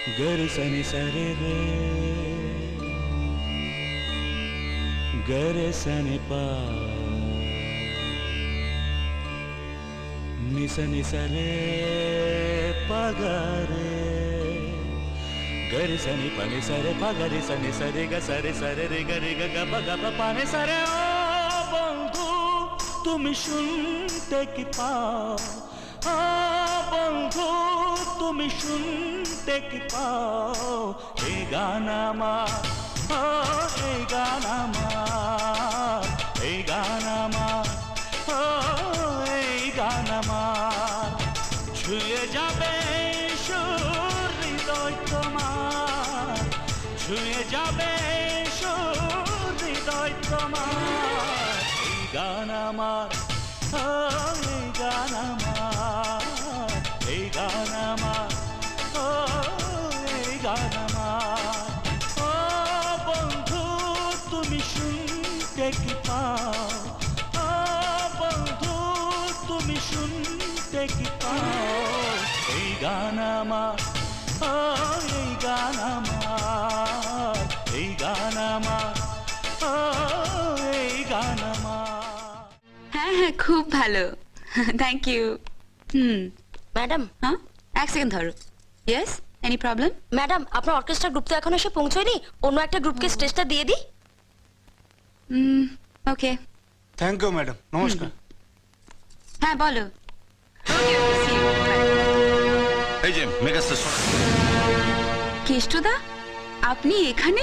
गरे सनि सरे रे गरे सनि पा निस निस रे पगरे गरे सनि पनि सरे पगरे सनि सरे ग सरे रे गरे ग ग प ग प पाने सरे ओ बंधु तुम शुनते कि पाओ ओ बंधु तुम शुनते कि पाओ ए गाना मा ओ ए गाना मा ए गाना मा ओ ए गाना मा छुए जाबे সুর হৃদয় তোমার ছুঁয়ে যাবে সুর হৃদয় তোমার এই গান আমার এই গান আমার এই গান আমার এই গান আমার ও বন্ধু তুমি শুনতে কি পাও ও বন্ধু তুমি শুনতে কি পাও এই গান আমার এই গান আমার এই গান আমার এই গান আমার হ্যাঁ হ্যাঁ খুব ভালো থ্যাংক ইউ ম্যাডাম হ্যাঁ এক সেকেন্ড ধরো ইয়েস এনি প্রবলেম ম্যাডাম আপনার অর্কেস্ট্রা গ্রুপ তো এখন এসে পৌঁছয়নি অন্য একটা গ্রুপকে স্টেজটা দিয়ে দিই ওকে থ্যাংক ইউ ম্যাডাম নমস্কার হ্যাঁ বলো ওকে সি ইউ এই যে মেগাস্টার কেষ্টদা আপনি এখানে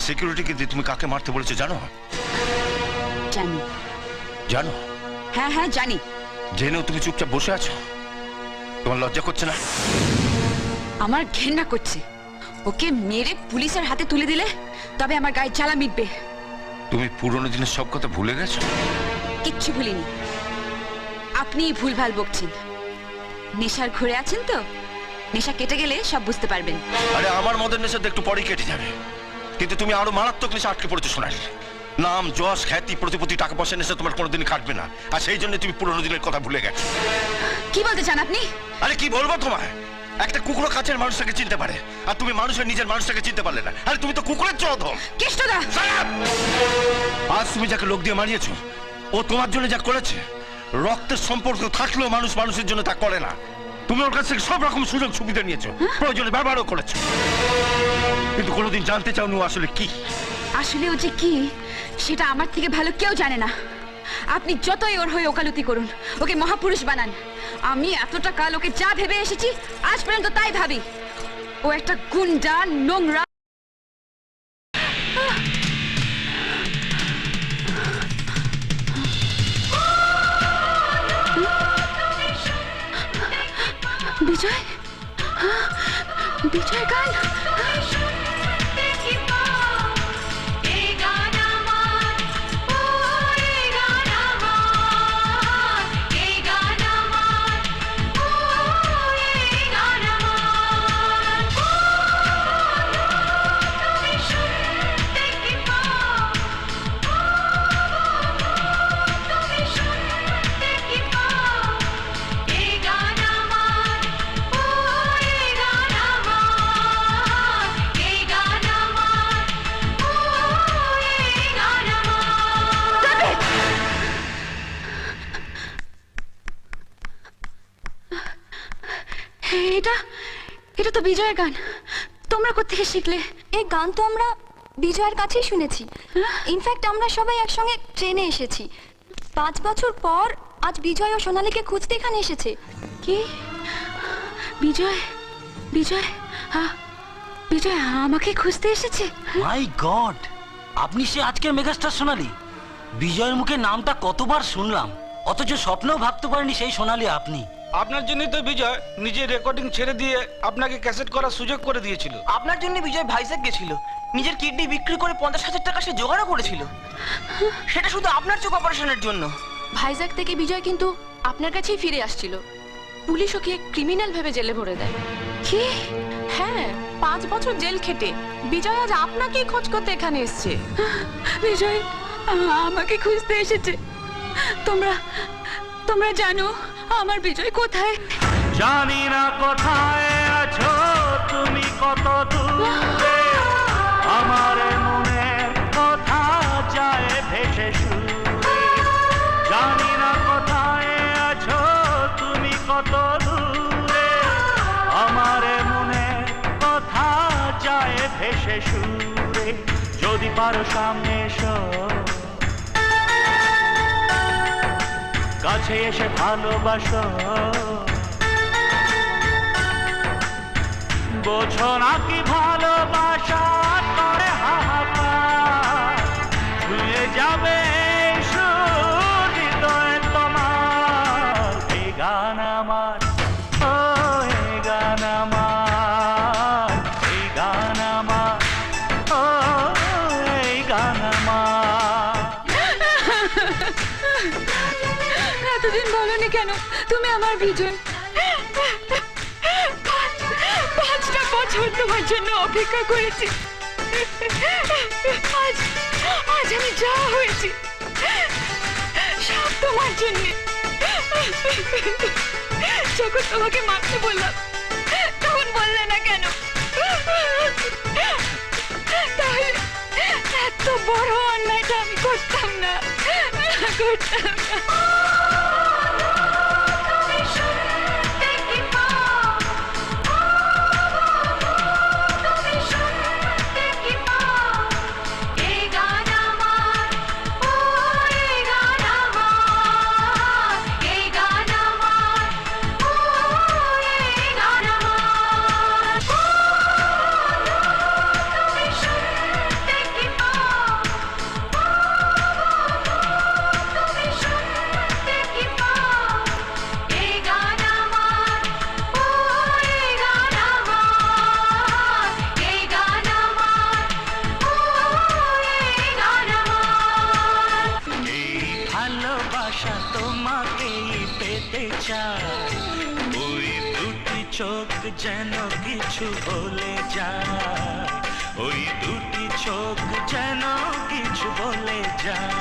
সিকিউরিটিকে দিয়ে তুমি কাকে মারতে বলেছো জানো? জানি জানো? হ্যাঁ হ্যাঁ জানি জেনেও তুমি চুপচাপ বসে আছো? তোমার লজ্জা করছে না? আমার ঘেন্না করছে ওকে মেরে পুলিশের হাতে তুলে দিলে তবে আমার গায়ে জ্বালা মিটবে তুমি পুরনো দিনের সব কথা ভুলে গেছো? কিচ্ছু ভুলিনি আপনি ভুলভাল বকছেন নেশার ঘুরে আছেন তো নেশা কেটে গেলে সব বুঝতে পারবেন আরে আমার মদের নেশা তো একটু পরেই কেটে যাবে, কিন্তু তুমি আরো মারাত্মক নেশা আটকে পড়েছো সোনালি। নাম যশ খ্যাতি প্রতিপত্তি টাকা পয়সা নেশা তোমার কোনোদিন কাটবে না, আর সেই জন্য তুমি পুরনো দিনের কথা ভুলে গেছো। কি বলতে চান আপনি? আরে কি বলবো তোমায়, একটা কুকুরও কাছের মানুষটাকে চিনতে পারে আর তুমি মানুষের নিজের মানুষটাকে চিনতে পারলে না। আরে তুমি তো কুকুরের চোদম। কেষ্টদা আজ তুমি যাকে লোক দিয়ে মারিয়েছো ও তোমার জন্য যা করেছে, রক্তের সম্পর্ক থাকলেও মানুষ মানুষের জন্য তা করে না। তুমি ওর কাছ থেকে সব রকম সুযোগ সুবিধা নিয়েছো, প্রয়োজনে ব্যবহারও করেছো, কিন্তু কোনোদিন জানতে চাওনি ও আসলে কি। আসলে ও যে কি সেটা আমার থেকে ভালো কেউ জানে না। আপনি যতই ওর হয়ে ওকালতি করুন, ওকে মহাপুরুষ বানান, আমি এতটা কাল ওকে যা ভেবে এসেছি আজ পর্যন্ত তাই ভাবি। ও একটা গুন্ডা, নোংরা। বিজয়, বিজয় গান। এটা এটা তো বিজয়ের গান। তোমরা কোত্থেকে শিখলে? এই গান তো আমরা বিজয়ের কাছেই শুনেছি। ইনফ্যাক্ট আমরা সবাই একসঙ্গে ট্রেনে এসেছি। 5 বছর পর আজ বিজয় ও সোনালীকে খুঁজতে এখানে এসেছে। কি? বিজয় বিজয় বিজয় আমাকে খুঁজতে এসেছে? মাই গড, আপনি সে আজকের মেগাস্টার সোনালী। বিজয়ের মুখে নামটা কতবার শুনলাম, অথচ স্বপ্নেও ভাবতে পারেনি সেই সোনালী আপনি। আপনার জন্যই তো বিজয় নিজের রেকর্ডিং ছেড়ে দিয়ে আপনাকে ক্যাসেট করার সুযোগ করে দিয়েছিল। আপনার জন্য বিজয় ভাইজ্যাক গেছিল, নিজের কিডনি বিক্রি করে 50,000 টাকা সে জোগাড়ও করেছিল, সেটা শুধু আপনার চোখ অপারেশনের জন্য। ভাইজ্যাক থেকে বিজয় কিন্তু আপনার কাছেই ফিরে আসছিল। পুলিশ ওকে ক্রিমিনাল ভেবে জেলে ভরে দেয়। কি? হ্যাঁ, 5 বছর জেল খেটে বিজয় আজ আপনাকেই খোঁজ করতে এখানে এসেছে। বিজয় আমাকে খুঁজতে এসেছে। তোমরা তোমরা জানো আমার বিজয় কোথায়? জানি না কোথায় আছো তুমি, কত সুরে আমার মনের কথা যায় ভেসে সুরে জানি না কোথায় আছো তুমি কত দূরে আমার মনের কথা যায় ভেসে সুরে যদি পারো সামনে এসো কাছে এসে ভালোবাসো বোঝো না কি ভালোবাসা করে হাহাকার ছুঁয়ে যাবে এই সুর হৃদয় তোমার এই গান আমার ও এই গান আমার এই গান আমার ও এই গান আমার এতদিন বলনি কেন তুমি আমার বিজয় 5টা বছর তোমার জন্য অপেক্ষা করেছি আজ আমি যা হয়েছি সব তোমার জন্য যখন তোমাকে মারতে বললাম তখন বললে না কেন তাহলে এত বড় অন্যায়টা আমি করতাম না করতাম না ভালোবাসা তোমাকেই পেতে চায় ওই দুটি চোখ যেন কিছু বলে যায় ওই দুটি চোখ যেন কিছু বলে যায়